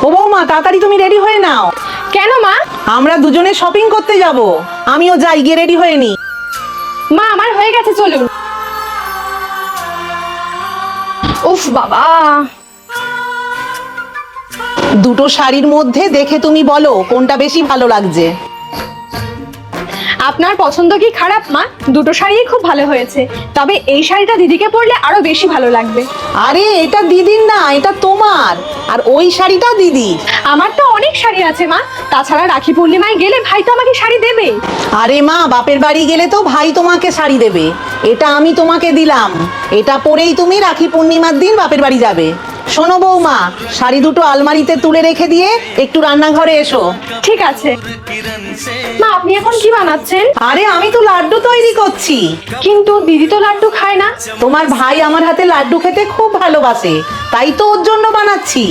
ও বৌমা, তাড়াতাড়ি তুমি রেডি হয়ে নাও। কেন মা? আমরা দুজনে শপিং করতে যাব। আমিও যাই, গিয়ে রেডি হয়ে নি। মা আমার হয়ে গেছে, চলুন। উফ বাবা, দুটো শাড়ির মধ্যে দেখে তুমি বলো কোনটা বেশি ভালো লাগছে। আপনার পছন্দ কি খারাপ মা? দুটো শাড়িই খুব ভালো হয়েছে, তবে এই শাড়িটা দিদিকে পরলে আরো বেশি ভালো লাগবে। আরে এটা দিদির না, এটা তোমার, আর ওই শাড়িটা দিদি। আমার তো অনেক শাড়ি আছে মা, তাছাড়া রাখি পূর্ণিমায় গেলে ভাই তো আমাকে শাড়ি দেবে। আরে মা, বাপের বাড়ি গেলে তো ভাই তোমাকে শাড়ি দেবে, এটা আমি তোমাকে দিলাম। এটা পরেই তুমি রাখি পূর্ণিমার দিন বাপের বাড়ি যাবে। শোনো বৌমা, শাড়ি দুটো আলমারিতে তুলে রেখে দিয়ে একটু রান্নাঘরে এসো। ঠিক আছে মা, আপনি এখন কি বানাচ্ছেন? আরে আমি তো লাড্ডু তৈরি করছি। কিন্তু দিদি তো লাড্ডু খায় না। তোমার ভাই আমার হাতে লাড্ডু খেতে খুব ভালোবাসে, তাই তো ওর জন্য বানাচ্ছি।